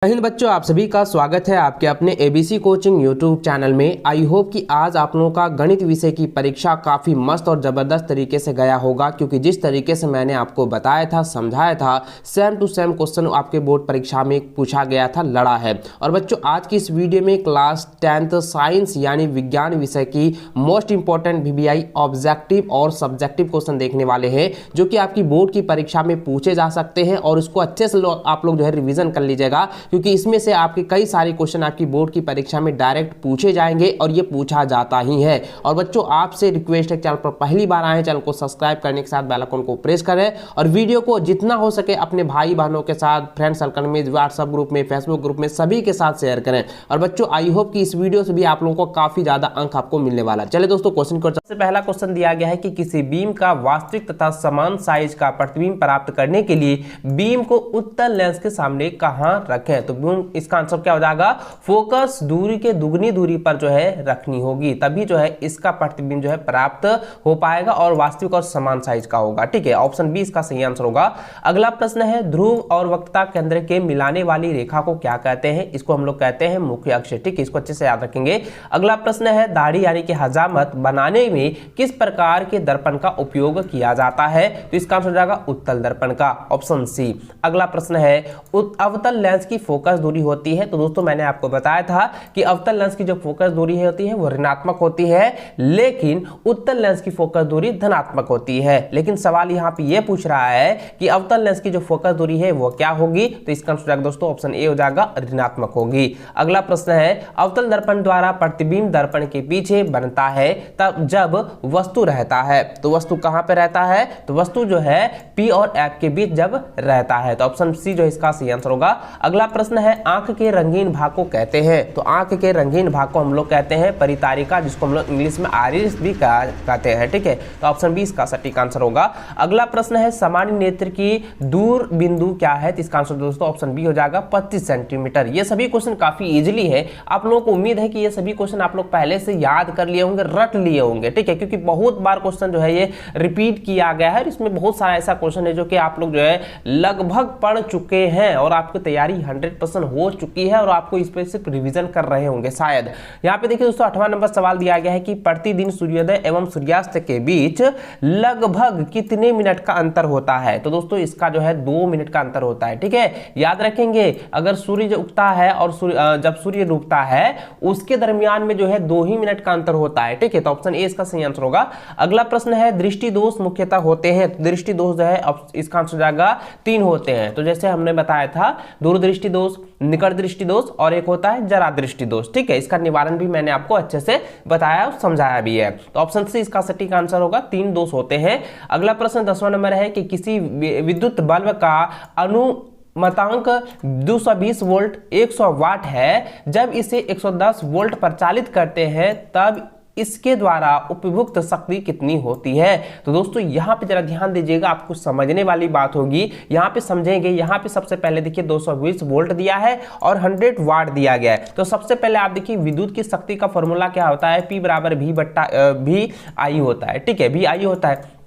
हिंद बच्चों, आप सभी का स्वागत है आपके अपने एबीसी कोचिंग यूट्यूब चैनल में। आई होप कि आज आप लोगों का गणित विषय की परीक्षा काफ़ी मस्त और ज़बरदस्त तरीके से गया होगा, क्योंकि जिस तरीके से मैंने आपको बताया था, समझाया था, सेम टू सेम क्वेश्चन आपके बोर्ड परीक्षा में पूछा गया था, लड़ा है। और बच्चों, आज की इस वीडियो में क्लास 10th साइंस यानी विज्ञान विषय की मोस्ट इंपॉर्टेंट VBI ऑब्जेक्टिव और सब्जेक्टिव क्वेश्चन देखने वाले हैं, जो कि आपकी बोर्ड की परीक्षा में पूछे जा सकते हैं। और इसको अच्छे से आप लोग जो है रिविजन कर लीजिएगा, क्योंकि इसमें से आपके कई सारे क्वेश्चन आपकी बोर्ड की परीक्षा में डायरेक्ट पूछे जाएंगे और ये पूछा जाता ही है। और बच्चों, आपसे रिक्वेस्ट है, चैनल पर पहली बार आए, चैनल को सब्सक्राइब करने के साथ बेल आइकन को प्रेस करें और वीडियो को जितना हो सके अपने भाई बहनों के साथ, फ्रेंड सर्कल में, व्हाट्सएप ग्रुप में, फेसबुक ग्रुप में, सभी के साथ शेयर करें। और बच्चों, आई होप कि इस वीडियो से भी आप लोगों को काफी ज्यादा अंक आपको मिलने वाला। चले दोस्तों, क्वेश्चन को सबसे पहला क्वेश्चन दिया गया है कि किसी बीम का वास्तविक तथा समान साइज का प्रतिबिंब प्राप्त करने के लिए बीम को उत्तल लेंस के सामने कहां रखें। तो बीम इसका आंसर क्या हो जाएगा? फोकस दूरी के दुगनी दूरी पर जो है रखनी होगी, तभी जो है इसका प्रतिबिंब जो है प्राप्त हो पाएगा और वास्तविक और समान साइज का होगा। ठीक है, ऑप्शन बी इसका सही आंसर होगा। अगला प्रश्न है, ध्रुव और वक्रता केंद्र के मिलाने वाली रेखा को क्या कहते हैं? इसको हम लोग कहते हैं मुख्य अक्ष। ठीक है, इसको अच्छे से याद रखेंगे। अगला प्रश्न है, दाढ़ी यानी कि हजामत बनाने में किस प्रकार के दर्पण का उपयोग किया जाता है? तो इसका आंसर हो जाएगा उत्तल दर्पण का, ऑप्शन सी। अगला प्रश्न है, अवतल लेंस की फोकस दूरी होती है। तो दोस्तों, मैंने आपको बताया था कि अवतल लेंस की जो फोकस दूरी होती है वो ऋणात्मक होती है, लेकिन उत्तल लेंस की फोकस दूरी धनात्मक होती है। लेकिन सवाल यहाँ पे ये पूछ रहा है कि अवतल लेंस की जो फोकस दूरी है वो क्या होगी? तो इसका आंसर दोस्तों ऑप्शन ए हो जाएगा, ऋणात्मक होगी। अगला प्रश्न है, अवतल दर्पण द्वारा प्रतिबिंब दर्पण के पीछे बनता है तब जब वस्तु रहता है। तो वस्तु कहां पे रहता है? तो वस्तु जो है P और F के बीच जब रहता है। तो ऑप्शन सी जो इसका सही आंसर होगा। अगला प्रश्न है, आंख के रंगीन भाग को कहते हैं। तो आंख के रंगीन भाग को हम लोग कहते हैं परितारिका, जिसको हम लोग इंग्लिश में आइरिस भी कहते हैं। ठीक है, तो ऑप्शन बी इसका सटीक आंसर होगा। अगला प्रश्न है, सामान्य नेत्र की दूर बिंदु क्या है? तो इसका आंसर दोस्तों ऑप्शन बी हो जाएगा 25 सेंटीमीटर। ये सभी क्वेश्चन काफी इजीली है। आप लोगों को उम्मीद है कि ये सभी क्वेश्चन आप लोग पहले से याद कर लिए होंगे, रट लिए होंगे। ठीक है, क्योंकि बहुत बार क्वेश्चन जो है ये रिपीट किया गया है। इसमें बहुत सारा ऐसा क्वेश्चन है जो कि आप लोग जो है लगभग पढ़ चुके हैं और आपकी तैयारी 100% हो चुकी है और आपको इस पर सिर्फ रिवीजन कर रहे होंगे शायद। यहाँ पे देखिए दोस्तों, 8वां नंबर सवाल दिया गया है कि प्रतिदिन सूर्योदय एवं सूर्यास्त के बीच लगभग कितने मिनट का अंतर होता है? तो दोस्तों, इसका जो है 2 मिनट का अंतर होता है। ठीक है, याद रखेंगे, अगर सूर्य जो उगता है और जब सूर्य डूबता है उसके दरमियान में जो है 2 ही मिनट का अंतर होता है। ठीक है, तो ऑप्शन ए इसका सही आंसर होगा। अगला प्रश्न है, दृष्टि दोष मुख्यतः होते हैं। तो दृष्टि दोष जो है इसका आंसर हो जाएगा 3 होते हैं। तो जैसे हमने बताया था, दूरदृष्टि दोष, निकट दृष्टि दोष और एक होता है जरा दृष्टि दोष। ठीक है, इसका निवारण भी मैंने आपको अच्छे से बताया और समझाया भी है। तो ऑप्शन सी इसका सटीक आंसर होगा, 3 दोष होते हैं। अगला प्रश्न 10वां नंबर है कि किसी विद्युत बल्ब का अनुमतांक 220 वोल्ट 100 वाट है। जब इसे 110 वोल्ट पर चालित करते हैं तब इसके द्वारा उपभुक्त शक्ति कितनी होती है? तो दोस्तों, यहां पे जरा ध्यान दीजिएगा, आपको समझने वाली बात होगी। यहां पे समझेंगे, यहां पे सबसे पहले देखिए 220 वोल्ट दिया है और 100 वाट दिया गया है। तो सबसे पहले आप देखिए विद्युत की शक्ति का फॉर्मूला क्या होता है? P बराबर V I होता है। ठीक है, VI होता है।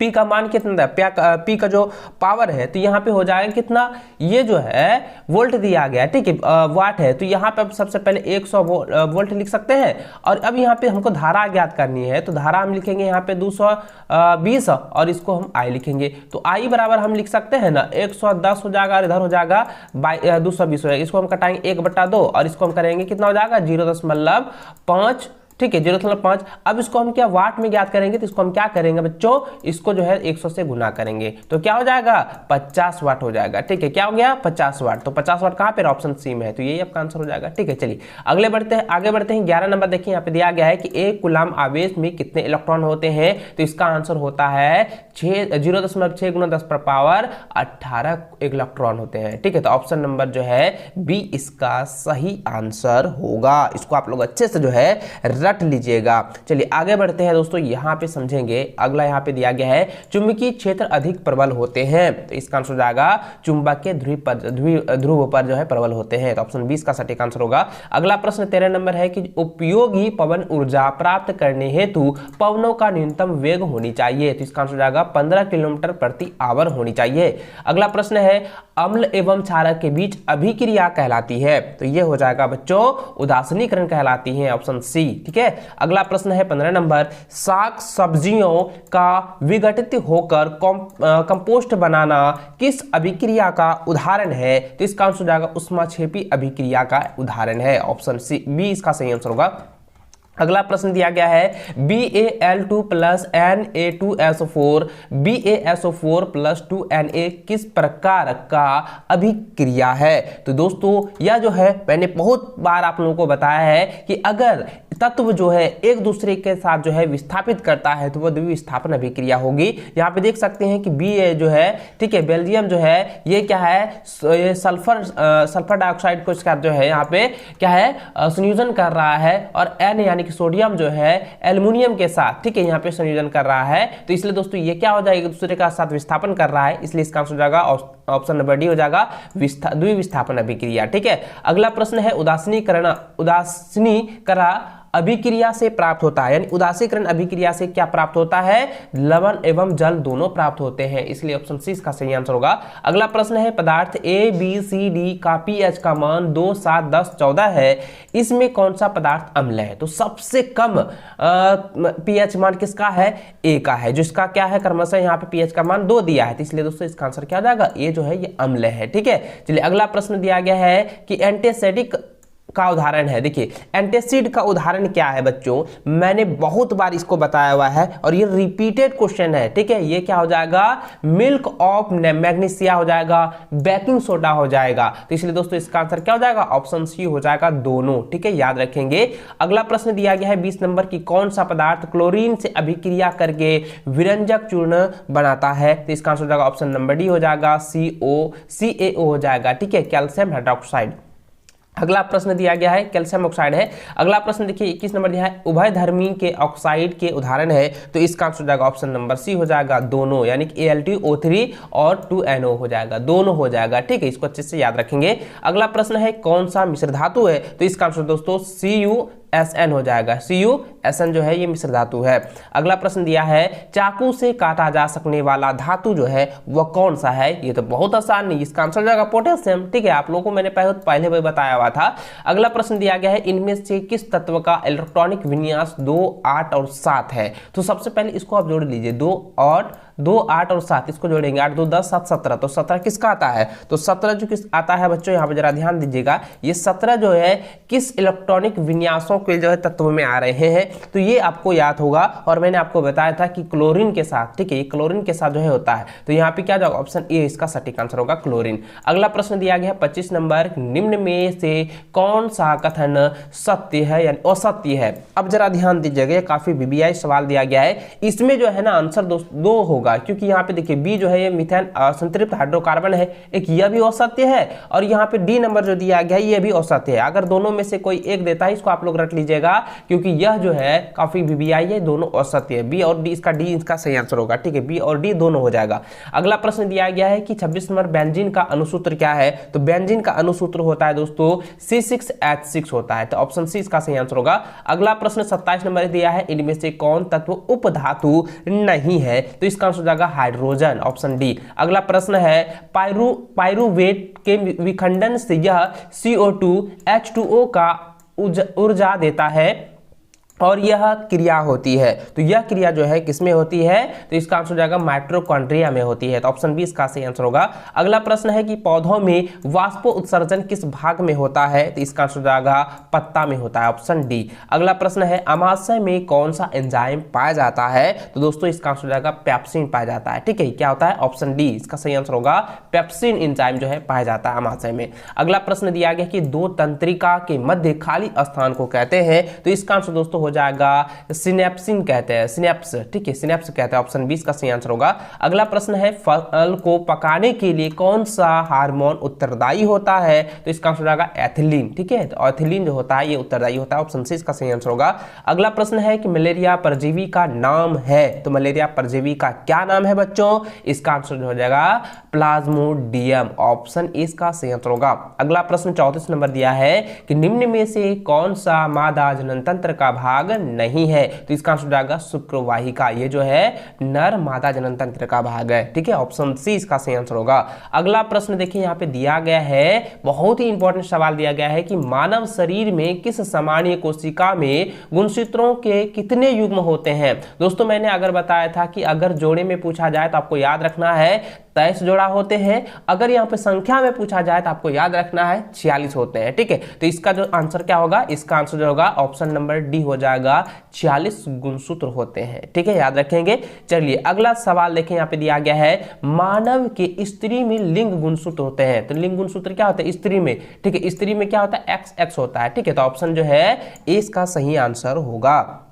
P का मान कितना है? P का जो पावर है, तो यहाँ पे हो जाएगा कितना? ये जो है वोल्ट दिया गया है। ठीक है, वाट है, तो यहाँ पे सबसे पहले 100 वोल्ट लिख सकते हैं। और अब यहाँ पे हमको धारा ज्ञात करनी है, तो धारा हम लिखेंगे यहाँ पे 220 और इसको हम I लिखेंगे। तो I बराबर हम लिख सकते हैं ना, 110 हो जाएगा और इधर हो जाएगा 220 हो जाएगा। इसको हम कटाएंगे 1/2 और इसको हम करेंगे कितना हो जाएगा? 0.5। ठीक है, 0.5। अब इसको हम क्या वाट में ज्ञात करेंगे? तो इसको हम क्या करेंगे बच्चों? इसको जो है 100 से गुना करेंगे, तो क्या हो जाएगा? 50 वाट हो जाएगा। ठीक है, क्या हो गया? 50 वाट। तो 50 वाट कहाँ पे? ऑप्शन सी में है, तो यही आपका आंसर हो जाएगा। ठीक है, चलिए आगे बढ़ते हैं। 11 नंबर देखिए, यहाँ पे दिया गया है कि 1 कूलम आवेश में कितने इलेक्ट्रॉन होते हैं? तो इसका आंसर होता है 0.6 × 10⁻18 इलेक्ट्रॉन होते हैं। ठीक है, तो ऑप्शन नंबर जो है बी इसका सही आंसर होगा। इसको आप लोग अच्छे से जो है रट लीजिएगा। चलिए आगे बढ़ते हैं दोस्तों, यहाँ पे समझेंगे। अगला यहाँ पे दिया गया है, चुंबकीय क्षेत्र अधिक प्रबल होते हैं। तो इसका आंसर हो जाएगा चुंबकीय ध्रुव पर जो है प्रबल होते हैं। तो ऑप्शन 20 का सटीक आंसर होगा। अगला प्रश्न 13 नंबर है कि उपयोगी पवन ऊर्जा प्राप्त करने हेतु पवनों का न्यूनतम वेग होनी चाहिए। तो इसका आंसर हो जाएगा 15 किलोमीटर प्रति आवर होनी चाहिए। अगला प्रश्न है, अम्ल एवं क्षारक के बीच अभिक्रिया कहलाती है? तो ये हो जाएगा बच्चों उदासीनीकरण कहलाती है, ऑप्शन सी। ठीक है, अगला प्रश्न है 15 नंबर, साग सब्जियों का विघटित होकर कंपोस्ट बनाना किस अभिक्रिया का उदाहरण है? तो इसका आंसर हो जाएगा ऊष्माक्षेपी अभिक्रिया का उदाहरण है, ऑप्शन सी बी इसका सही आंसर होगा। अगला प्रश्न दिया गया है BaL2 plus Na2SO4 BaSO4 plus 2Na किस प्रकार का अभिक्रिया है? तो दोस्तों यह जो है मैंने बहुत बार आप लोगों को बताया है कि अगर तत्व जो है एक दूसरे के साथ जो है विस्थापित करता है तो वह द्विविस्थापन अभिक्रिया होगी। यहाँ पे देख सकते हैं कि Ba जो है, ठीक है, बेल्जियम जो है ये क्या है, ये सल्फर डाइऑक्साइड को इसका जो है यहाँ पे क्या है संयोजन कर रहा है, और N यानी कि सोडियम जो है एल्युमिनियम के साथ, ठीक है, यहाँ पे संयोजन कर रहा है। तो इसलिए दोस्तों ये क्या हो जाएगा, एक दूसरे का साथ विस्थापन कर रहा है, इसलिए इसका आंसर हो जाएगा ऑप्शन नंबर डी हो जाएगा द्विविस्थापन अभिक्रिया। ठीक है, अगला प्रश्न है उदासीनीकरण अभिक्रिया से प्राप्त होता है, यानी उदासीकरण अभिक्रिया से क्या प्राप्त होता है, लवण एवं जल दोनों प्राप्त होते हैं, इसलिए ऑप्शन सी इसका सही आंसर होगा। अगला प्रश्न है पदार्थ ABCD का pH का मान 2, 7, 10, 14 है, इसमें कौन सा पदार्थ अम्ल है? तो सबसे कम pH मान किसका है, A का है, जिसका क्या है क्रमशः यहाँ पे pH का मान 2 दिया है, तो इसलिए दोस्तों इसका आंसर क्या हो जाएगा, A जो है ये अम्ल है। ठीक है, चलिए अगला प्रश्न दिया गया है कि एंटीसेडिक का उदाहरण है। देखिए एंटासिड का उदाहरण क्या है बच्चों, मैंने बहुत बार इसको बताया हुआ है और ये रिपीटेड क्वेश्चन है। ठीक है, ये क्या हो जाएगा, मिल्क ऑफ मैग्नीशिया हो जाएगा, बेकिंग सोडा हो जाएगा, तो इसलिए दोस्तों इसका आंसर क्या हो जाएगा, ऑप्शन सी हो जाएगा दोनों। ठीक है, याद रखेंगे। अगला प्रश्न दिया गया है 20 नंबर की कौन सा पदार्थ क्लोरीन से अभिक्रिया करके विरंजक चूर्ण बनाता है? तो इसका आंसर हो जाएगा ऑप्शन नंबर डी हो जाएगा CaO हो जाएगा। ठीक है, कैल्शियम हाइड्रोक्साइड। अगला प्रश्न दिया गया है कैल्शियम ऑक्साइड है। अगला प्रश्न देखिए 21 नंबर दिया है उभयधर्मी के ऑक्साइड के उदाहरण है, तो इसका आंसर हो जाएगा ऑप्शन नंबर सी हो जाएगा दोनों, यानी कि Al2O3 और 2NO हो जाएगा, दोनों हो जाएगा। ठीक है, इसको अच्छे से याद रखेंगे। अगला प्रश्न है कौन सा मिश्र धातु है? तो इसका आंसर दोस्तों CuSN हो जाएगा, CuSN जो है ये मिश्र धातु है। अगला प्रश्न दिया है चाकू से काटा जा सकने वाला धातु जो है वह कौन सा है? ये तो बहुत आसान नहीं, इसका आंसर हो जाएगा पोटेशियम। ठीक है, आप लोगों को मैंने पहले भी बताया हुआ था। अगला प्रश्न दिया गया है इनमें से किस तत्व का इलेक्ट्रॉनिक विन्यास 2, 8 और 7 है? तो सबसे पहले इसको आप जोड़ लीजिए, 2, 8 और 7 इसको जोड़ेंगे, 8, 2, 10, 7, 17, तो 17 किसका आता है? तो 17 जो किस आता है बच्चों, यहाँ पे जरा ध्यान दीजिएगा, ये 17 जो है किस इलेक्ट्रॉनिक विन्यासों के जो है तत्व में आ रहे हैं, तो ये आपको याद होगा। और मैंने आपको बताया था कि क्लोरीन के साथ, ठीक है, ये क्लोरीन के साथ जो है होता है, तो यहाँ पे क्या जाएगा, ऑप्शन ए इसका सटीक आंसर होगा क्लोरीन। अगला प्रश्न दिया गया है 25 नंबर, निम्न में से कौन सा कथन सत्य है यानी असत्य है? अब जरा ध्यान दीजिएगा, काफी बीबीआई सवाल दिया गया है, इसमें जो है ना आंसर दो होगा, क्योंकि यहाँ पे देखिए बी जो है ये मीथेन संतृप्त हाइड्रोकार्बन है, एक यह भी असत्य है, और यहाँ पे डी नंबर जो दिया गया है ये भी असत्य है। अगर दोनों में से कोई एक देता है इसको आप लोग रट लीजिएगा, क्योंकि यह जो है काफी बीबीआई है, दोनों असत्य है, बी और डी, इसका डी इसका सही आंसर होगा। ठीक है, बी और डी दोनों हो जाएगा। अगला प्रश्न दिया गया है कि 26 नंबर बेंजीन का अनुसूत्र क्या है? तो बेंजीन का अनुसूत्र होता है दोस्तों C6H6 होता है, तो ऑप्शन सी इसका सही आंसर होगा। अगला प्रश्न 27 नंबर दिया है इनमें से कौन तत्व उपधातु नहीं है? तो इसका आंसर हो जाएगा हाइड्रोजन, ऑप्शन डी। अगला प्रश्न है पाइरुवेट के विखंडन से यह CO2 H2O का ऊर्जा देता है और यह क्रिया होती है, तो यह क्रिया जो है किसमें होती है? तो इसका आंसर हो जाएगा माइटोकॉन्ड्रिया में होती है, तो ऑप्शन बी इसका सही आंसर होगा। अगला प्रश्न है कि पौधों में वाष्प उत्सर्जन किस भाग में होता है? तो इसका आंसर हो जाएगा पत्ता में होता है, ऑप्शन डी। अगला प्रश्न है अमाशय में कौन सा एंजाइम पाया जाता है? तो दोस्तों इसका आंसर हो जाएगा पेप्सिन पाया जाता है। ठीक है, क्या होता है? ऑप्शन डी इसका सही आंसर होगा, पेप्सिन एंजाइम जो है पाया जाता है अमाशय में। अगला प्रश्न दिया गया कि दो तंत्रिका के मध्य खाली स्थान को कहते हैं, तो इसका आंसर दोस्तों हो जाएगा सिनेप्सिन कहते हैं, सिनेप्स। ठीक है, सिनेप्स कहते हैं, ऑप्शन 20 का सही आंसर होगा। अगला प्रश्न है फल को पकाने के लिए कौन सा हार्मोन उत्तरदायी होता है? तो इसका आंसर हो जाएगा एथिलीन। ठीक है, तो एथिलीन जो होता है ये उत्तरदायी होता है, ऑप्शन सी इसका सही आंसर होगा। अगला प्रश्न है कि मलेरिया परजीवी का नाम है, तो मलेरिया परजीवी का क्या नाम है बच्चों? इसका आंसर हो जाएगा प्लाज्मोडियम, ऑप्शन ए इसका सही आंसर होगा। अगला प्रश्न 34 नंबर दिया है कि निम्न में से कौन सा मादा जनन तंत्र का भाग भाग नहीं है। तो इसका आंसर हो जाएगा शुक्रवाहिका, ये जो है नर मादा जनन तंत्र का भाग है। ठीक है, ऑप्शन सी इसका सही आंसर होगा। अगला प्रश्न देखिए यहाँ पे दिया गया है, बहुत ही इंपॉर्टेंट सवाल दिया गया है कि मानव शरीर में किस सामान्य कोशिका में गुणसूत्रों के कितने युग्म होते हैं। दोस्तों मैंने अगर बताया था कि अगर जोड़े में पूछा जाए तो आपको याद रखना है 23 जोड़ा होते हैं, अगर यहाँ पे संख्या में पूछा जाए तो आपको याद रखना है 46 होते हैं। ठीक है, तो इसका जो आंसर क्या होगा, इसका आंसर जो होगा ऑप्शन नंबर डी हो जाएगा, 46 गुणसूत्र होते हैं। ठीक है, याद रखेंगे। चलिए अगला सवाल देखें, यहाँ पे दिया गया है मानव के स्त्री में लिंग गुणसूत्र होते हैं। तो लिंग गुणसूत्र क्या होता है स्त्री में? ठीक है, स्त्री में क्या होता है XX होता है। ठीक है, तो ऑप्शन जो है ए इसका सही आंसर होगा।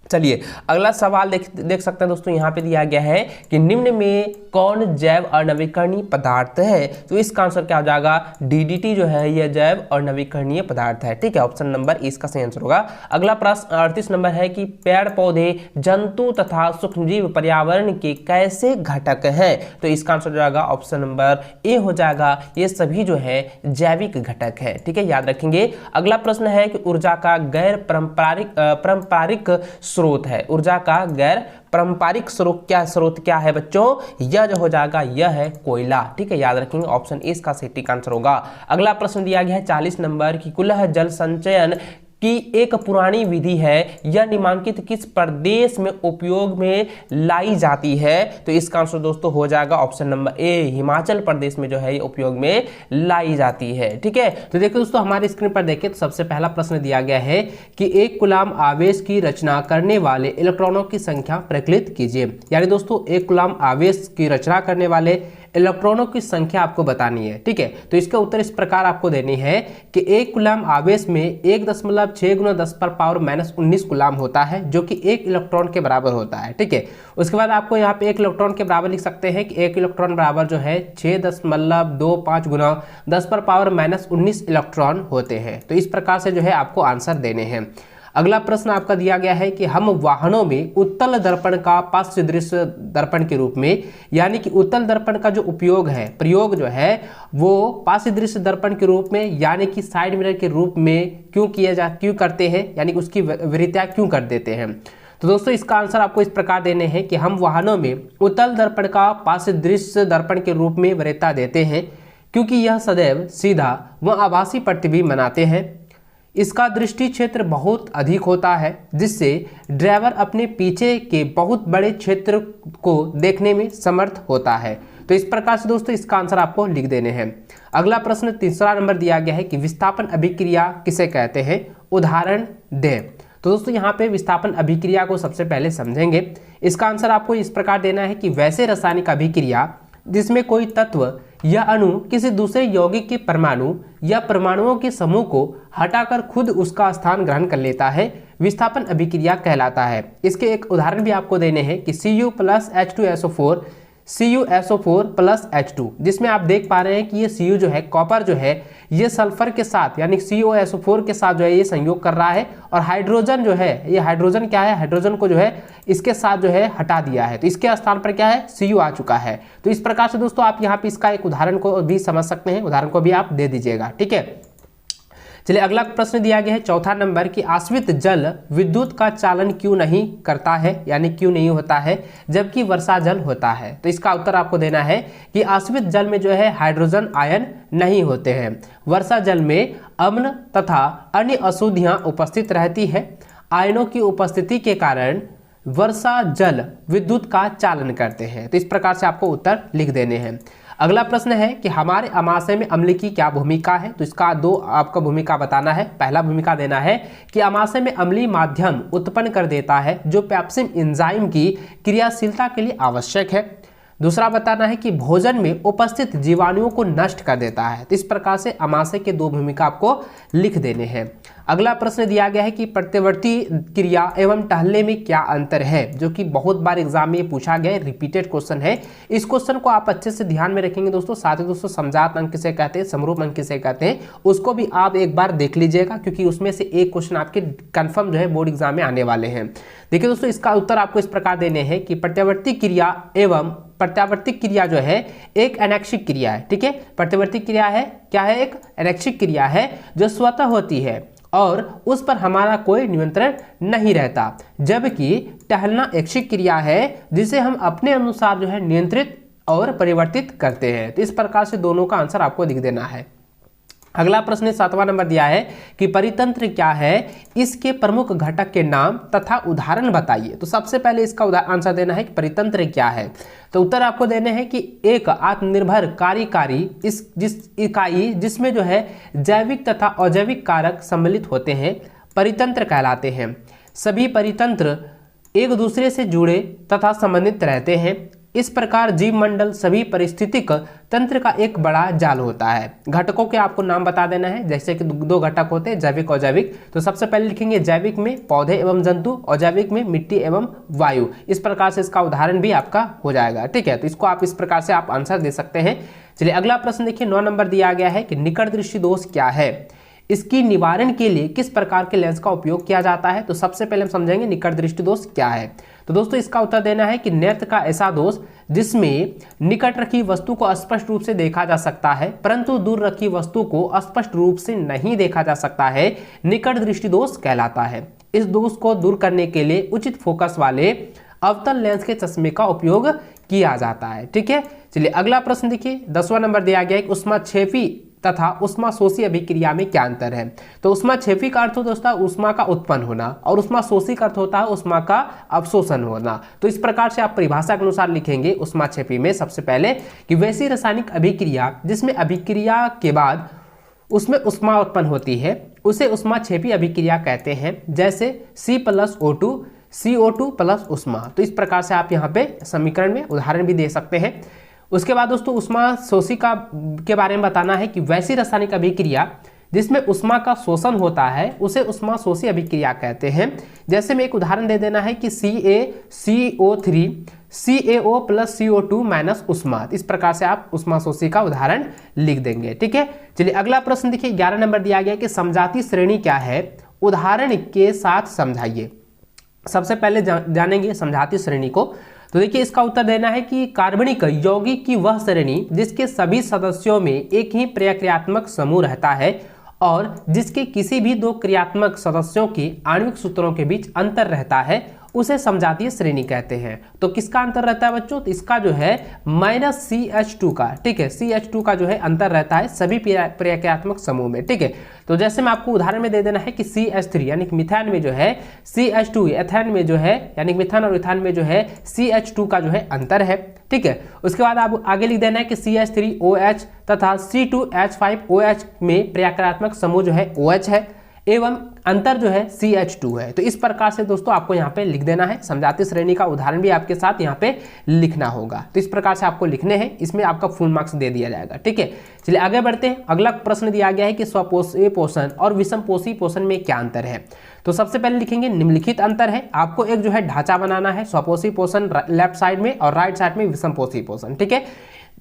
चलिए अगला सवाल देख सकते हैं दोस्तों, यहाँ पे दिया गया है कि निम्न में कौन जैव अनवीकरणीय पदार्थ है। तो इसका आंसर क्या हो जाएगा, DDT जो है यह जैव अनवीकरणीय पदार्थ है। ठीक है, ऑप्शन नंबर इसका सही आंसर होगा। अगला प्रश्न 38 नंबर है कि पेड़ पौधे जंतु तथा सूक्ष्मजीव पर्यावरण के कैसे घटक हैं। तो इसका आंसर हो जाएगा ऑप्शन नंबर ए हो जाएगा, ये सभी जो है जैविक घटक है। ठीक है, याद रखेंगे। अगला प्रश्न है कि ऊर्जा का गैर पारंपरिक स्रोत है। ऊर्जा का गैर पारंपरिक स्रोत क्या है बच्चों, यह जो हो जाएगा यह है कोयला। ठीक है, याद रखेंगे, ऑप्शन ए इसका सही आंसर होगा। अगला प्रश्न दिया गया है 40 नंबर की कुल्ह जल संचयन की एक पुरानी विधि है, यह निम्नलिखित किस प्रदेश में उपयोग में लाई जाती है। तो इसका आंसर दोस्तों हो जाएगा option number A, Himachal Pradesh में जो है ये उपयोग में लाई जाती है। ठीक है, तो देखिए दोस्तों हमारे स्क्रीन पर देखें तो सबसे पहला प्रश्न दिया गया है कि एक कूलाम आवेश की रचना करने वाले इलेक्ट्रॉनों की संख्या प्रकलित कीजिए। यानी दोस्तों एक कूलाम आवेश की रचना करने वाले इलेक्ट्रॉनों की संख्या आपको बतानी है। ठीक है, तो इसका उत्तर इस प्रकार आपको देनी है कि एक कूलाम आवेश में 1.6 × 10⁻⁻19 कूलाम होता है, जो कि एक इलेक्ट्रॉन के बराबर होता है। ठीक है, उसके बाद आपको यहाँ पे एक इलेक्ट्रॉन के बराबर लिख सकते हैं कि एक इलेक्ट्रॉन बराबर जो है 6.25 × 10⁻⁻19 इलेक्ट्रॉन होते हैं। तो इस प्रकार से जो है आपको आंसर देने हैं। अगला प्रश्न आपका दिया गया है कि हम वाहनों में उत्तल दर्पण का पार्श्व दृश्य दर्पण के रूप में, यानी कि उत्तल दर्पण का जो प्रयोग जो है वो पार्श्व दृश्य दर्पण के रूप में यानी कि साइड मिरर के रूप में क्यों करते हैं, यानी कि उसकी वरीयता क्यों कर देते हैं। तो दोस्तों इसका आंसर आपको इस प्रकार देने हैं कि हम वाहनों में उत्तल दर्पण का पार्श्व दृश्य दर्पण के रूप में वरीयता देते हैं क्योंकि यह सदैव सीधा व आभासी प्रतिबिंब बनाते हैं। इसका दृष्टि क्षेत्र बहुत अधिक होता है, जिससे ड्राइवर अपने पीछे के बहुत बड़े क्षेत्र को देखने में समर्थ होता है। तो इस प्रकार से दोस्तों इसका आंसर आपको लिख देने हैं। अगला प्रश्न तीसरा नंबर दिया गया है कि विस्थापन अभिक्रिया किसे कहते हैं, उदाहरण दें। तो दोस्तों यहाँ पे विस्थापन अभिक्रिया को सबसे पहले समझेंगे। इसका आंसर आपको इस प्रकार देना है कि वैसे रासायनिक अभिक्रिया जिसमें कोई तत्व या अणु किसी दूसरे यौगिक के परमाणु या परमाणुओं के समूह को हटाकर खुद उसका स्थान ग्रहण कर लेता है, विस्थापन अभिक्रिया कहलाता है। इसके एक उदाहरण भी आपको देने हैं कि Cu+H2SO4 जिसमें आप देख पा रहे हैं कि ये Cu जो है कॉपर जो है ये सल्फर के साथ यानी COSO4 के साथ जो है ये संयोग कर रहा है, और हाइड्रोजन जो है ये हाइड्रोजन क्या है, हाइड्रोजन को जो है इसके साथ जो है हटा दिया है, तो इसके स्थान पर क्या है Cu आ चुका है। तो इस प्रकार से दोस्तों आप यहाँ पे इसका एक उदाहरण को भी समझ सकते हैं, उदाहरण को भी आप दे दीजिएगा। ठीक है, चलिए अगला प्रश्न दिया गया है चौथा नंबर की आश्रित जल विद्युत का चालन क्यों नहीं करता है, यानी क्यों नहीं होता है जबकि वर्षा जल होता है। तो इसका उत्तर आपको देना है कि आश्रित जल में जो है हाइड्रोजन आयन नहीं होते हैं। वर्षा जल में अम्ल तथा अन्य अशुद्धियां उपस्थित रहती है। आयनों की उपस्थिति के कारण वर्षा जल विद्युत का चालन करते हैं। तो इस प्रकार से आपको उत्तर लिख देने हैं। अगला प्रश्न है कि हमारे अमाशय में अम्ल की क्या भूमिका है। तो इसका दो आपका भूमिका बताना है। पहला भूमिका देना है कि अमाशय में अम्लीय माध्यम उत्पन्न कर देता है जो पेप्सिन एंजाइम की क्रियाशीलता के लिए आवश्यक है। दूसरा बताना है कि भोजन में उपस्थित जीवाणुओं को नष्ट कर देता है। तो इस प्रकार से अमाशय के दो भूमिका आपको लिख देने हैं। अगला प्रश्न दिया गया है कि प्रत्यवर्ती क्रिया एवं टहलने में क्या अंतर है, जो कि बहुत बार एग्जाम में पूछा गया है, रिपीटेड क्वेश्चन है। इस क्वेश्चन को आप अच्छे से ध्यान में रखेंगे दोस्तों। साथ ही दोस्तों समजात अंक किसे कहते हैं, समरूप अंक किसे कहते हैं, उसको भी आप एक बार देख लीजिएगा क्योंकि उसमें से एक क्वेश्चन आपके कन्फर्म जो है बोर्ड एग्जाम में आने वाले हैं। देखिए दोस्तों इसका उत्तर आपको इस प्रकार देने हैं कि प्रत्यवर्ती क्रिया एवं प्रत्यावर्ती क्रिया जो है एक अनैक्षिक क्रिया है। ठीक है, प्रत्यवर्ती क्रिया है क्या है, एक अनैक्षिक क्रिया है जो स्वतः होती है और उस पर हमारा कोई नियंत्रण नहीं रहता, जबकि टहलना ऐच्छिक क्रिया है जिसे हम अपने अनुसार जो है नियंत्रित और परिवर्तित करते हैं। तो इस प्रकार से दोनों का आंसर आपको लिख देना है। अगला प्रश्न 7वां नंबर दिया है कि परितंत्र क्या है, इसके प्रमुख घटक के नाम तथा उदाहरण बताइए। तो सबसे पहले इसका आंसर देना है कि परितंत्र क्या है। तो उत्तर आपको देने हैं कि एक आत्मनिर्भर कार्यकारी जिस इकाई जिसमें जो है जैविक तथा अजैविक कारक सम्मिलित होते हैं परितंत्र कहलाते हैं। सभी परितंत्र एक दूसरे से जुड़े तथा संबंधित रहते हैं। इस प्रकार जीव मंडल सभी पारिस्थितिक तंत्र का एक बड़ा जाल होता है। घटकों के आपको नाम बता देना है, जैसे कि दो घटक होते हैं जैविक और अजैविक। तो सबसे पहले लिखेंगे जैविक में पौधे एवं जंतु, अजैविक में मिट्टी एवं वायु। इस प्रकार से इसका उदाहरण भी आपका हो जाएगा, ठीक है। तो इसको आप इस प्रकार से आप आंसर दे सकते हैं। चलिए अगला प्रश्न देखिए, 9 नंबर दिया गया है कि निकट दृष्टि दोष क्या है, इसकी निवारण के लिए किस प्रकार के लेंस का उपयोग किया जाता है। तो सबसे पहले हम समझेंगे निकट दृष्टि दोष क्या है। तो दोस्तों इसका उत्तर देना है कि नेत्र का ऐसा दोष जिसमें निकट रखी वस्तु को स्पष्ट रूप से देखा जा सकता है परंतु दूर रखी वस्तु को स्पष्ट रूप से नहीं देखा जा सकता है, निकट दृष्टि दोष कहलाता है। इस दोष को दूर करने के लिए उचित फोकस वाले अवतल लेंस के चश्मे का उपयोग किया जाता है, ठीक है। चलिए अगला प्रश्न देखिए, 10वां नंबर दिया गया है कि ऊष्माक्षेपी तथा ऊष्माशोषी अभिक्रिया में क्या अंतर है। तो ऊष्माक्षेपी का अर्थ होता है ऊष्मा का उत्पन्न होना और ऊष्माशोषी का अर्थ होता है ऊष्मा का अवशोषण होना। तो इस प्रकार से आप परिभाषा के अनुसार लिखेंगे ऊष्माक्षेपी में सबसे पहले कि वैसी रासायनिक अभिक्रिया जिसमें अभिक्रिया के बाद उसमें ऊष्मा उत्पन्न होती है उसे ऊष्माक्षेपी अभिक्रिया कहते हैं, जैसे C+O2 CO2 प्लस ऊष्मा। तो इस प्रकार से आप यहाँ पे समीकरण में उदाहरण भी दे सकते हैं। उसके बाद दोस्तों ऊष्माशोषी के बारे में बताना है कि वैसी रासायनिक अभिक्रिया जिसमें ऊष्मा का शोषण होता है उसे ऊष्माशोषी अभिक्रिया कहते हैं। जैसे में एक उदाहरण दे देना है कि CaCO3 CaO plus CO2 minus ऊष्मा। इस प्रकार से आप ऊष्माशोषी का उदाहरण लिख देंगे, ठीक है। चलिए अगला प्रश्न देखिए, 11 नंबर दिया गया कि समजातीय श्रेणी क्या है, उदाहरण के साथ समझाइए। सबसे पहले जानेंगे समजातीय श्रेणी को। तो देखिए इसका उत्तर देना है कि कार्बनिक यौगिक की वह श्रेणी जिसके सभी सदस्यों में एक ही प्रक्रियात्मक समूह रहता है और जिसके किसी भी दो क्रियात्मक सदस्यों के आणविक सूत्रों के बीच अंतर रहता है उसे समजातीय श्रेणी कहते हैं। तो किसका अंतर रहता है बच्चों, तो इसका जो है -CH2 का, ठीक है, CH2 का जो है अंतर रहता है सभी प्रक्रियात्मक समूह में, ठीक है। तो जैसे मैं आपको उदाहरण में दे देना है कि CH3 यानी कि मिथान में जो है CH2, एथेन में जो है यानी मिथान और इथान में जो है CH2 का जो है अंतर है, ठीक है। उसके बाद आप आगे लिख देना है कि CH3OH तथा C2H5OH में प्रक्रियात्मक समूह जो है OH है एवं अंतर जो है CH2 है। तो इस प्रकार से दोस्तों आपको यहाँ पे लिख देना है। समजातीय श्रेणी का उदाहरण भी आपके साथ यहाँ पे लिखना होगा। तो इस प्रकार से आपको लिखने हैं, इसमें आपका फुल मार्क्स दे दिया जाएगा, ठीक है। चलिए आगे बढ़ते हैं। अगला प्रश्न दिया गया है कि स्वपोषी पोषण और विषमपोषी पोषण में क्या अंतर है। तो सबसे पहले लिखेंगे निम्नलिखित अंतर है। आपको एक जो है ढांचा बनाना है, स्वपोषी पोषण लेफ्ट साइड में और राइट साइड में विषमपोषी पोषण, ठीक है।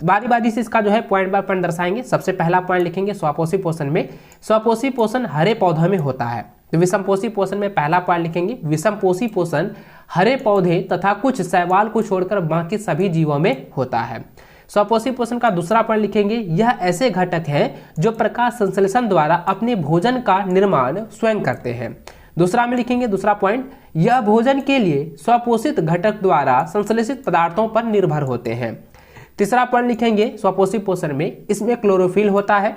बारी बारी से इसका जो है पॉइंट बाय पॉइंट दर्शाएंगे। सबसे पहला पॉइंट लिखेंगे स्वपोषी पोषण में, स्वपोषी पोषण हरे पौधों में होता है। तो विषमपोषी पोषण में पहला पॉइंट लिखेंगे विषमपोषी पोषण हरे पौधे तथा कुछ शैवाल को छोड़कर बाकी सभी जीवों में होता है। स्वपोषी पोषण का दूसरा पॉइंट लिखेंगे यह ऐसे घटक हैं जो प्रकाश संश्लेषण द्वारा अपने भोजन का निर्माण स्वयं करते हैं। दूसरा में लिखेंगे दूसरा पॉइंट, यह भोजन के लिए स्वपोषित घटक द्वारा संश्लेषित पदार्थों पर निर्भर होते हैं। तीसरा पॉइंट लिखेंगे स्वपोषी पोषण में इसमें क्लोरोफिल होता है।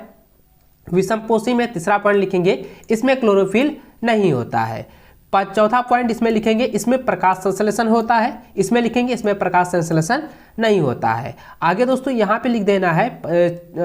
विषमपोषी में तीसरा पॉइंट लिखेंगे इसमें क्लोरोफिल नहीं होता है। चौथा पॉइंट इसमें लिखेंगे इसमें प्रकाश संश्लेषण होता है, इसमें लिखेंगे इसमें प्रकाश संश्लेषण नहीं होता है। आगे दोस्तों यहाँ पे लिख देना है,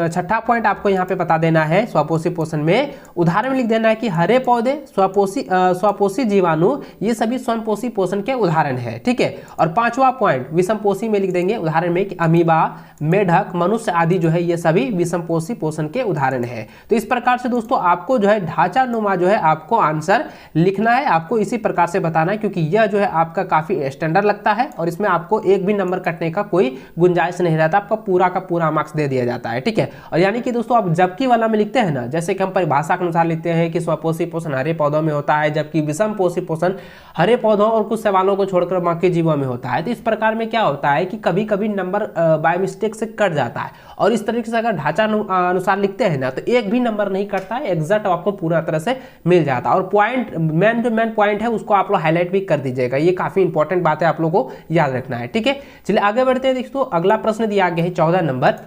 छठा पॉइंट आपको यहाँ पे बता देना है स्वपोषी पोषण में उदाहरण में लिख देना है कि हरे पौधे, स्वपोषी जीवाणु ये सभी स्वयंपोषी पोषण के उदाहरण है, ठीक है। और पांचवा पॉइंट विषमपोषी में लिख देंगे उदाहरण में कि अमीबा, मेढक, मनुष्य आदि जो है ये सभी विषमपोषी पोषण के उदाहरण है। तो इस प्रकार से दोस्तों आपको जो है ढांचा नुमा जो है आपको आंसर लिखना है, आपको इसी प्रकार से बताना है, क्योंकि यह जो है आपका काफी स्टैंडर्ड लगता है और इसमें आपको एक भी नंबर कटने का कोई कोई गुंजाइश नहीं रहता, आपका पूरा का पूरा मार्क्स दे दिया जाता है, ठीक है। और यानी कि दोस्तों आप जबकि वाला में लिखते हैं ना, जैसे कि हम परिभाषा के अनुसार लिखते हैं कि स्वपोषी पोषण हरे पौधों में होता है, जबकि विषम पोषी पोषण हरे पौधों और कुछ सवालों को छोड़कर बाकी जीवों में होता है। तो इस प्रकार में क्या होता है कि कभी कभी नंबर बाय मिस्टेक से कट जाता है, और इस तरीके से अगर ढांचा अनुसार लिखते हैं ना तो एक भी नंबर नहीं कटता है, एग्जैक्ट आपको पूरा तरह से मिल जाता है। और पॉइंट मेन पॉइंट है उसको आप लोग हाईलाइट भी कर दीजिएगा, ये काफी इंपॉर्टेंट बात है, आप लोगों को याद रखना है, ठीक है। चलिए आगे बढ़ते हैं दोस्तों। अगला प्रश्न दिया गया है 14 नंबर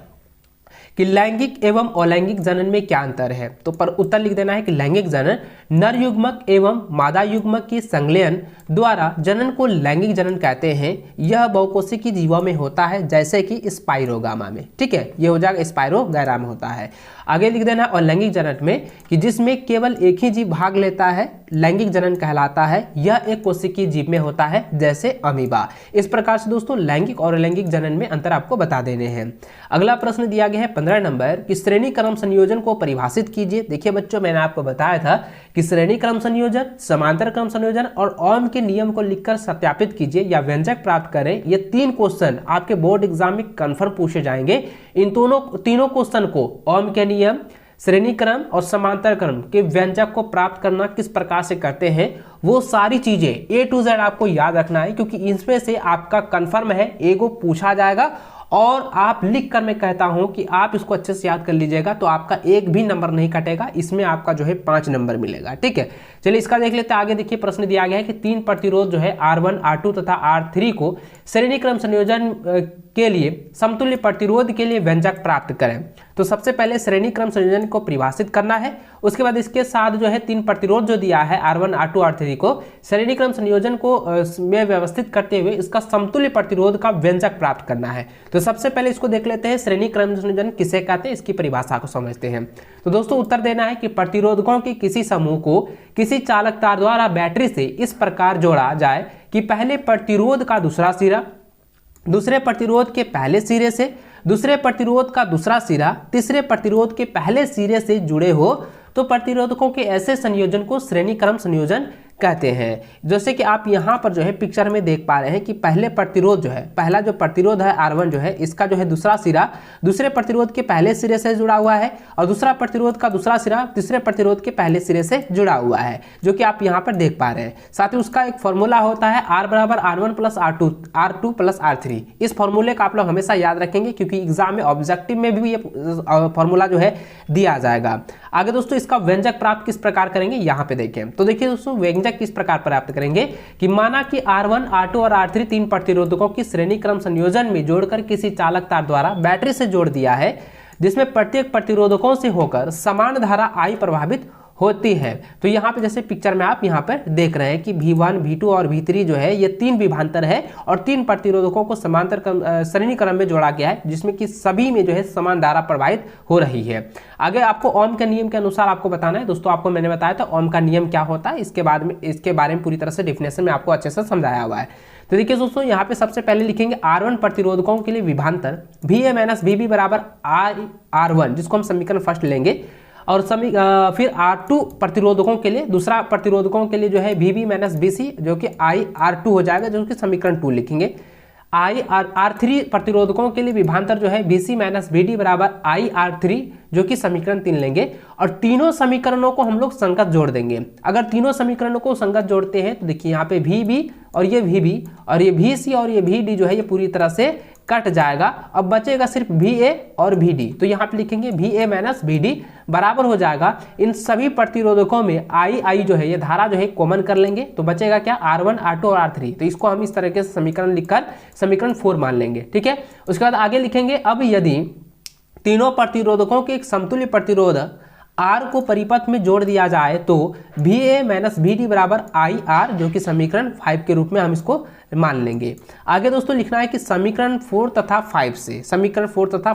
कि लैंगिक एवं अलैंगिक जनन में क्या अंतर है। तो पर उत्तर लिख देना है कि लैंगिक जनन नर युग्मक एवं मादा युग्मक की संलयन द्वारा जनन को लैंगिक जनन कहते हैं। यह बहुकोशिकीय जीवों में होता है, जैसे कि स्पाइरोगामा में, ठीक है, ये हो जाएगा स्पाइरोगामा में होता है। आगे लिख देना और लैंगिक जनन में कि जिसमें केवल एक ही जीव भाग लेता है लैंगिक जनन कहलाता है। यह एक कोशिकीय जीव में होता है, जैसे अमीबा। इस प्रकार से दोस्तों लैंगिक और अलैंगिक जनन में अंतर आपको बता देने हैं। अगला प्रश्न दिया गया है 15 नंबर कि श्रेणी क्रम संयोजन को परिभाषित कीजिए। देखिए बच्चों, मैंने आपको बताया था कि श्रेणी क्रम संयोजन, समांतर क्रम संयोजन और ओम के नियम को लिखकर सत्यापित कीजिए या व्यंजक प्राप्त करें। ये 3 क्वेश्चन आपके बोर्ड एग्जाम में कन्फर्म पूछे जाएंगे। इन तीनों क्वेश्चन को ओम के नियम, श्रेणी क्रम और समांतर क्रम के व्यंजक को प्राप्त करना किस प्रकार से करते हैं, वो सारी चीजें A to Z आपको याद रखना है, क्योंकि इसमें से आपका कन्फर्म है एगो पूछा जाएगा। और आप लिख कर मैं कहता हूं कि आप इसको अच्छे से याद कर लीजिएगा, तो आपका एक भी नंबर नहीं कटेगा, इसमें आपका जो है 5 नंबर मिलेगा, ठीक है। चलिए इसका देख लेते हैं आगे। देखिए प्रश्न दिया गया है कि 3 प्रतिरोध जो है R1, R2 तथा R3 को श्रेणी क्रम संयोजन के लिए समतुल्य प्रतिरोध के लिए व्यंजक प्राप्त करें। तो सबसे पहले श्रेणी क्रम संयोजन को परिभाषित करना है, उसके बाद इसके साथ जो है 3 प्रतिरोध जो दिया है R1, R2, R3 को श्रेणी क्रम संयोजन को में व्यवस्थित करते हुए इसका समतुल्य प्रतिरोध का व्यंजक प्राप्त करना है। तो सबसे पहले इसको देख लेते हैं, श्रेणी क्रम संयोजन किसे कहते हैं, इसकी परिभाषा को समझते हैं। तो दोस्तों उत्तर देना है कि प्रतिरोधकों के किसी समूह को किसी चालक तार द्वारा बैटरी से इस प्रकार जोड़ा जाए कि पहले प्रतिरोध का दूसरा सिरा दूसरे प्रतिरोध के पहले सिरे से, दूसरे प्रतिरोध का दूसरा सिरा तीसरे प्रतिरोध के पहले सिरे से जुड़े हो, तो प्रतिरोधकों के ऐसे संयोजन को श्रेणी क्रम संयोजन कहते हैं। जैसे कि आप यहाँ पर जो है पिक्चर में देख पा रहे हैं कि पहले प्रतिरोध जो है, पहला जो प्रतिरोध है R1 जो है, इसका जो है दूसरा सिरा दूसरे प्रतिरोध के पहले सिरे से जुड़ा हुआ है, और दूसरा प्रतिरोध का दूसरा सिरा तीसरे प्रतिरोध के पहले सिरे से जुड़ा हुआ है, जो कि आप यहाँ पर देख पा रहे हैं। साथ ही उसका एक फॉर्मूला होता है R बराबर R1 plus R2 plus R3। इस फॉर्मूले का आप लोग हमेशा याद रखेंगे, क्योंकि एग्जाम में ऑब्जेक्टिव में भी ये फॉर्मूला जो है दिया जाएगा। आगे दोस्तों इसका व्यंजक प्राप्त किस प्रकार करेंगे, यहाँ पे देखें। तो देखिए दोस्तों व्यंजक किस प्रकार प्राप्त करेंगे कि माना कि R1, R2 और R3 3 प्रतिरोधकों की श्रेणी क्रम संयोजन में जोड़कर किसी चालक तार द्वारा बैटरी से जोड़ दिया है, जिसमें प्रत्येक प्रतिरोधकों से होकर समान धारा I प्रभावित होती है। तो यहाँ पे जैसे पिक्चर में आप यहाँ पर देख रहे हैं कि V1, V2 और V3 जो है ये 3 विभांतर है और 3 प्रतिरोधकों को समांतर श्रेणी क्रम में जोड़ा गया है, जिसमें कि सभी में जो है समान धारा प्रवाहित हो रही है। आगे आपको ओम के नियम के अनुसार आपको बताना है। दोस्तों आपको मैंने बताया था ओम का नियम क्या होता है, इसके बारे में पूरी तरह से डेफिनेशन में आपको अच्छे से समझाया हुआ है। तो देखिए दोस्तों यहाँ पे सबसे पहले लिखेंगे R1 प्रतिरोधकों के लिए विभांतर VA माइनस VB बराबर R1, जिसको हम समीकरण फर्स्ट लेंगे, और फिर R2 प्रतिरोधकों के लिए, दूसरा प्रतिरोधकों के लिए जो है VB माइनस BC जो कि IR2 हो जाएगा, जो कि समीकरण 2 लिखेंगे। R3 प्रतिरोधकों के लिए विभांतर जो है BC माइनस BD बराबर IR3, जो कि समीकरण 3 लेंगे, और तीनों समीकरणों को हम लोग संगत जोड़ देंगे। अगर तीनों समीकरणों को संगत जोड़ते हैं तो देखिए यहाँ पे VB और ये VB और ये VC और ये VD जो है ये पूरी तरह से कट जाएगा। अब बचेगा सिर्फ VA और VD। तो यहाँ पे लिखेंगे VA माइनस VD बराबर हो जाएगा, इन सभी प्रतिरोधकों में I जो है ये धारा जो है कॉमन कर लेंगे, तो बचेगा क्या R1, R2 और R3। तो इसको हम इस तरीके से समीकरण लिखकर समीकरण 4 मान लेंगे, ठीक है। उसके बाद आगे लिखेंगे अब यदि तीनों प्रतिरोधकों के एक समतुल्य प्रतिरोध R को परिपथ में जोड़ दिया जाए तो VA माइनस VD बराबर IR, जो कि समीकरण 5 के रूप में हम इसको मान लेंगे। आगे दोस्तों लिखना है कि समीकरण 4 तथा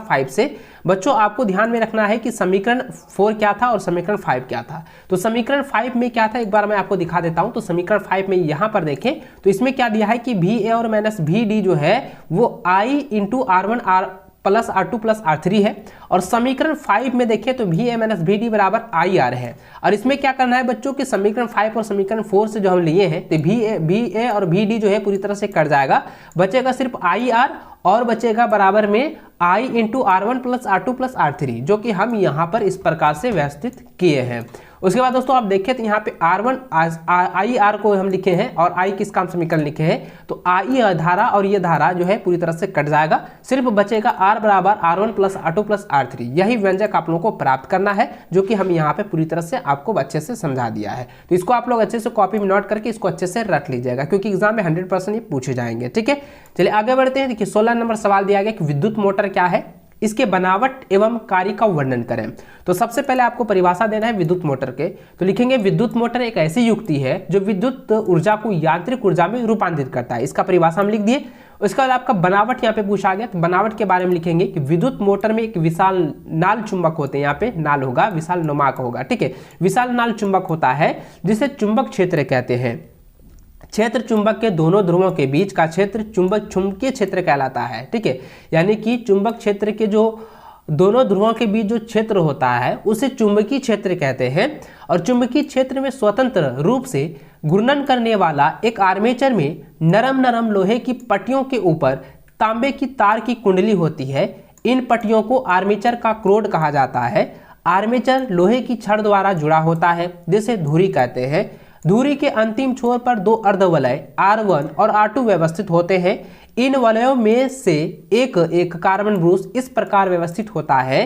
5 से बच्चों आपको ध्यान में रखना है कि समीकरण 4 क्या था और समीकरण 5 क्या था। तो समीकरण 5 में क्या था एक बार मैं आपको दिखा देता हूं। तो समीकरण 5 में यहां पर देखें तो इसमें क्या दिया है कि VA और माइनस VD जो है वो I into R1 plus R2 plus R3 है। और समीकरण 5 में देखिए तो VA माइनस VD बराबर IR है। और इसमें क्या करना है बच्चों कि समीकरण 5 और समीकरण 4 से जो हम लिए हैं तो VA और VD जो है पूरी तरह से कट जाएगा, बचेगा सिर्फ IR और बचेगा बराबर में I into R1 plus R2 plus R3, जो कि हम यहाँ पर इस प्रकार से व्यवस्थित किए हैं। उसके बाद दोस्तों आप देखें तो यहाँ पे R1 IR को हम लिखे हैं और I किस काम समीकरण लिखे हैं, तो I धारा और ये धारा जो है पूरी तरह से कट जाएगा, सिर्फ बचेगा R बराबर R1 plus R2 plus R3। यही व्यंजक आप लोगों को प्राप्त करना है, जो कि हम यहाँ पे पूरी तरह से आपको अच्छे से समझा दिया है। तो इसको आप लोग अच्छे से कॉपी में नोट करके इसको अच्छे से रख लीजिएगा, क्योंकि एग्जाम में 100% ये पूछे जाएंगे। ठीक है, चलिए आगे बढ़ते हैं। देखिए 16 नंबर सवाल दिया गया कि विद्युत मोटर क्या है, इसके बनावट एवं कार्य का वर्णन करें। तो सबसे पहले आपको परिभाषा देना है विद्युत मोटर के, तो लिखेंगे विद्युत मोटर एक ऐसी युक्ति है जो विद्युत ऊर्जा को यांत्रिक ऊर्जा में रूपांतरित करता है। इसका परिभाषा हम लिख दिए। उसके बाद आपका बनावट यहाँ पे पूछा गया, तो बनावट के बारे में लिखेंगे कि विद्युत मोटर में एक विशाल नाल चुंबक होते हैं, यहाँ पे नाल होगा, विशाल नुमाक होगा। ठीक है, विशाल नाल चुंबक होता है जिसे चुंबक क्षेत्र कहते हैं। क्षेत्र चुंबक के दोनों ध्रुवों के बीच का क्षेत्र चुंबकीय क्षेत्र कहलाता है। ठीक है, यानी कि चुंबक क्षेत्र के जो दोनों ध्रुवों के बीच जो क्षेत्र होता है उसे चुंबकीय क्षेत्र कहते हैं। और चुंबकीय क्षेत्र में स्वतंत्र रूप से घूर्णन करने वाला एक आर्मेचर में नरम लोहे की पट्टियों के ऊपर तांबे की तार की कुंडली होती है। इन पट्टियों को आर्मेचर का क्रोड कहा जाता है। आर्मेचर लोहे की छड़ द्वारा जुड़ा होता है जिसे धुरी कहते हैं। धुरी के अंतिम छोर पर दो अर्धवलय R1 और R2 व्यवस्थित होते हैं। इन वलयों में से एक कार्बन ब्रूस इस प्रकार व्यवस्थित होता है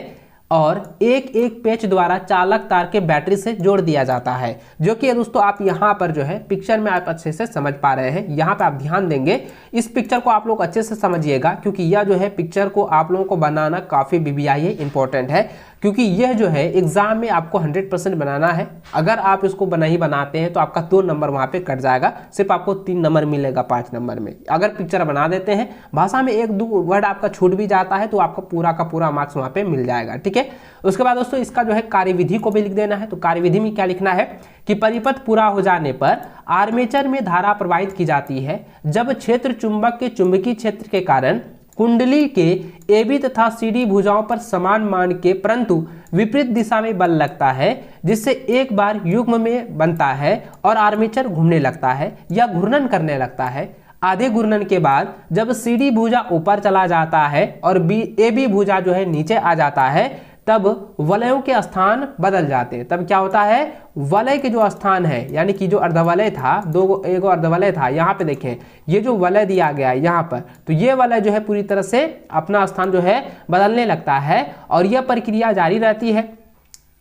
और एक पेच द्वारा चालक तार के बैटरी से जोड़ दिया जाता है, जो कि दोस्तों आप यहाँ पर जो है पिक्चर में आप अच्छे से समझ पा रहे हैं। यहाँ पे आप ध्यान देंगे, इस पिक्चर को आप लोग अच्छे से समझिएगा, क्योंकि यह जो है पिक्चर को आप लोगों को बनाना काफ़ी BBI इंपॉर्टेंट है, क्योंकि यह जो है एग्जाम में आपको 100% बनाना है। अगर आप इसको नहीं बनाते हैं तो आपका 2 नंबर वहाँ पे कट जाएगा, सिर्फ आपको 3 नंबर मिलेगा 5 नंबर में। अगर पिक्चर बना देते हैं, भाषा में 1-2 वर्ड आपका छूट भी जाता है तो आपको पूरा का पूरा मार्क्स वहाँ पे मिल जाएगा। ठीक है, उसके बाद दोस्तों इसका जो है कार्यविधि को भी लिख देना है। तो कार्यविधि में क्या लिखना है कि परिपथ पूरा हो जाने पर आर्मेचर में धारा प्रवाहित की जाती है। जब क्षेत्र चुंबक के चुंबकीय क्षेत्र के कारण कुंडली के AB तथा CD भुजाओं पर समान मान के परंतु विपरीत दिशा में बल लगता है, जिससे एक बार युग्म में बनता है और आर्मेचर घूमने लगता है या घूर्णन करने लगता है। आधे घूर्णन के बाद जब CD भुजा ऊपर चला जाता है और AB भुजा जो है नीचे आ जाता है, तब वलयों के स्थान बदल जाते हैं। तब क्या होता है, वलय के जो स्थान है, यानी कि जो अर्धवलय था, एक अर्धवलय था, यहाँ पे देखें ये जो वलय दिया गया है यहाँ पर, तो ये वलय जो है पूरी तरह से अपना स्थान जो है बदलने लगता है और यह प्रक्रिया जारी रहती है।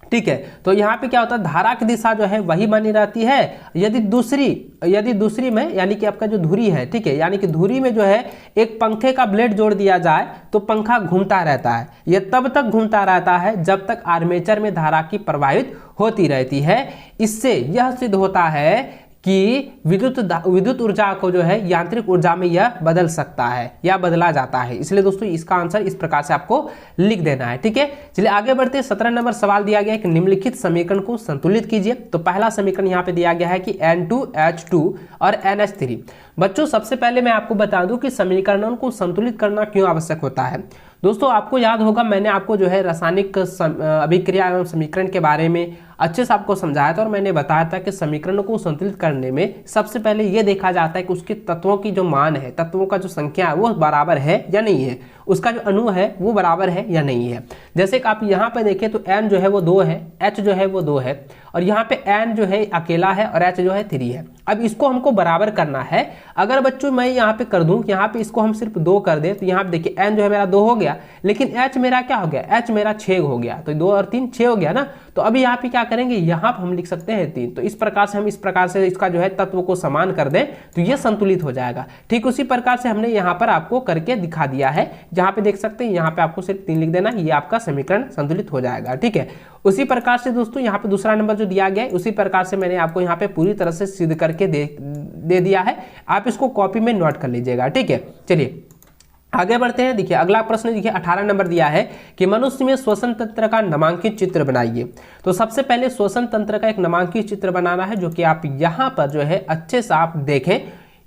ठीक है, तो यहाँ पे क्या होता है, धारा की दिशा जो है वही बनी रहती है। यदि दूसरी में, यानी कि आपका जो धुरी है, ठीक है, यानी कि धुरी में जो है एक पंखे का ब्लेड जोड़ दिया जाए तो पंखा घूमता रहता है। यह तब तक घूमता रहता है जब तक आर्मेचर में धारा की प्रवाहित होती रहती है। इससे यह सिद्ध होता है कि विद्युत ऊर्जा को जो है यांत्रिक ऊर्जा में यह बदल सकता है या बदला जाता है। इसलिए दोस्तों इसका आंसर इस प्रकार से आपको लिख देना है। ठीक है, चलिए आगे बढ़ते हैं। 17 नंबर सवाल दिया गया है कि निम्नलिखित समीकरण को संतुलित कीजिए। तो पहला समीकरण यहाँ पे दिया गया है कि N2H2 और NH3। बच्चों सबसे पहले मैं आपको बता दूं कि समीकरणों को संतुलित करना क्यों आवश्यक होता है। दोस्तों आपको याद होगा, मैंने आपको जो है रासायनिक अभिक्रिया एवं समीकरण के बारे में अच्छे से आपको समझाया था और मैंने बताया था कि समीकरणों को संतुलित करने में सबसे पहले ये देखा जाता है कि उसके तत्वों की जो मान है, तत्वों का जो संख्या है वो बराबर है या नहीं है, उसका जो अणु है वो बराबर है या नहीं है। जैसे कि आप यहाँ पे देखें तो N जो है वो 2 है, H जो है वो 2 है और यहाँ पे N जो है अकेला है और H जो है 3 है। अब इसको हमको बराबर करना है। अगर बच्चों मैं यहाँ पे कर दूं, यहाँ पे इसको हम सिर्फ 2 कर दे, तो यहाँ पे देखिए N जो है मेरा 2 हो गया, लेकिन H मेरा क्या हो गया, H मेरा 6 हो गया। तो 2 और 3 6 हो गया ना। तो अभी यहाँ पे क्या करेंगे, यहाँ पे हम लिख सकते हैं 3। तो इस प्रकार से हम इस प्रकार से इसका जो है तत्व को समान कर दें तो ये संतुलित हो जाएगा। ठीक उसी प्रकार से हमने यहाँ पर आपको करके दिखा दिया है। जहाँ पे देख सकते हैं यहाँ पे आपको सिर्फ 3 लिख देना, ये आपका समीकरण संतुलित हो जाएगा। ठीक है, उसी प्रकार से दोस्तों यहाँ पे दूसरा नंबर जो दिया गया है उसी प्रकार से मैंने आपको यहाँ पे पूरी तरह से सिद्ध करके दे दिया है। आप इसको कॉपी में नोट कर लीजिएगा। ठीक है, चलिए आगे बढ़ते हैं। देखिए अगला प्रश्न देखिए 18 नंबर दिया है कि मनुष्य में श्वसन तंत्र का नामांकित चित्र बनाइए। तो सबसे पहले श्वसन तंत्र का एक नामांकित चित्र बनाना है, जो कि आप यहाँ पर जो है अच्छे से आप देखें।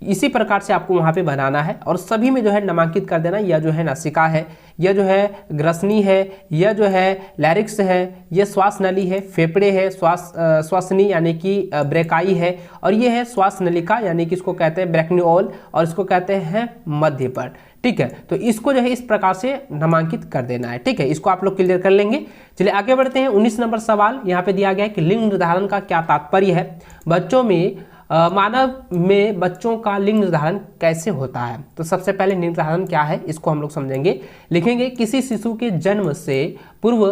इसी प्रकार से आपको वहाँ पे बनाना है और सभी में जो है नामांकित कर देना। यह जो है नासिका है, यह जो है ग्रसनी है, यह जो है लैरिक्स है, यह श्वास नली है, फेफड़े है, श्वासनी यानी कि ब्रेकाई है, और ये है श्वास नलिका यानी कि इसको कहते हैं ब्रैक्नियोल और इसको कहते हैं मध्यपट। ठीक है, तो इसको जो है इस प्रकार से नामांकित कर देना है। ठीक है, इसको आप लोग क्लियर कर लेंगे। चलिए आगे बढ़ते हैं। 19 नंबर सवाल यहाँ पे दिया गया है कि लिंग निर्धारण का क्या तात्पर्य है। बच्चों में मानव में बच्चों का लिंग निर्धारण कैसे होता है। तो सबसे पहले निर्धारण क्या है इसको हम लोग समझेंगे। लिखेंगे किसी शिशु के जन्म से पूर्व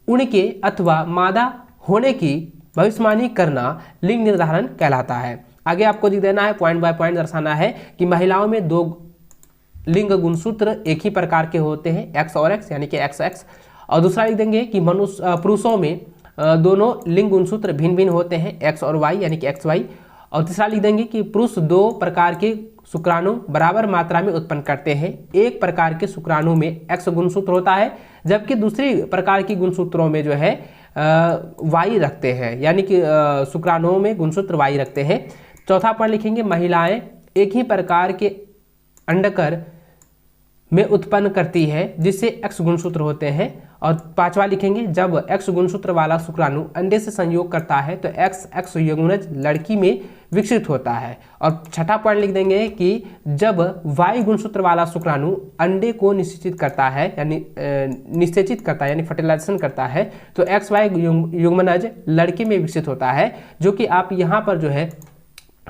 उनके अथवा मादा होने की भविष्यवाणी करना लिंग निर्धारण कहलाता है। आगे आपको लिख देना है, पॉइंट बाय पॉइंट दर्शाना है कि महिलाओं में 2 लिंग गुणसूत्र एक ही प्रकार के होते हैं, एक्स और एक्स यानी कि एक्स एक्स। और दूसरा लिख देंगे कि पुरुषों में दोनों लिंग गुणसूत्र भिन्न भिन्न होते हैं, एक्स और वाई यानी कि एक्स वाई। और तीसरा लिख देंगे कि पुरुष 2 प्रकार के शुक्राणु बराबर मात्रा में उत्पन्न करते हैं। एक प्रकार के शुक्राणु में एक्स गुणसूत्र होता है जबकि दूसरी प्रकार की गुणसूत्रों में जो है वाई रखते हैं, यानी कि शुक्राणुओं में गुणसूत्र वाई रखते हैं। चौथा पॉइंट लिखेंगे महिलाएं एक ही प्रकार के अंडकर में उत्पन्न करती है जिससे एक्स गुणसूत्र होते हैं। और पांचवा लिखेंगे जब एक्स गुणसूत्र वाला शुक्राणु अंडे से संयोग करता है तो एक्स एक्स युग्मनज लड़की में विकसित होता है। और छठा पॉइंट लिख देंगे कि जब वाई गुणसूत्र वाला शुक्राणु अंडे को निषेचित करता है यानी फर्टिलाइजेशन करता है तो एक्स वाई युग्मनज लड़की में विकसित होता है, जो कि आप यहाँ पर जो है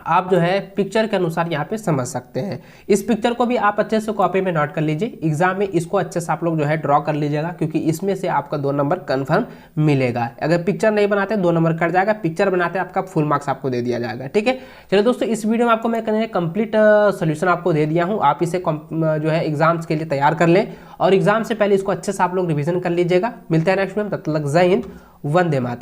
आप जो है पिक्चर के अनुसार यहाँ पे समझ सकते हैं। इस पिक्चर को भी आप अच्छे से कॉपी में नोट कर लीजिए, एग्जाम में इसको अच्छे से आप लोग जो है ड्रॉ कर लीजिएगा क्योंकि इसमें से आपका 2 नंबर कंफर्म मिलेगा। अगर पिक्चर नहीं बनाते 2 नंबर कट जाएगा, पिक्चर बनाते आपका फुल मार्क्स आपको दे दिया जाएगा। ठीक है, चलिए दोस्तों इस वीडियो में आपको मैं कंप्लीट सोल्यूशन आपको दे दिया हूँ। आप इसे जो है एग्जाम्स के लिए तैयार कर लें और एग्जाम से पहले इसको अच्छे से आप लोग रिविजन कर लीजिएगा। मिलते हैं नेक्स्ट में, तब तक जय हिंद, वंदे मातरम।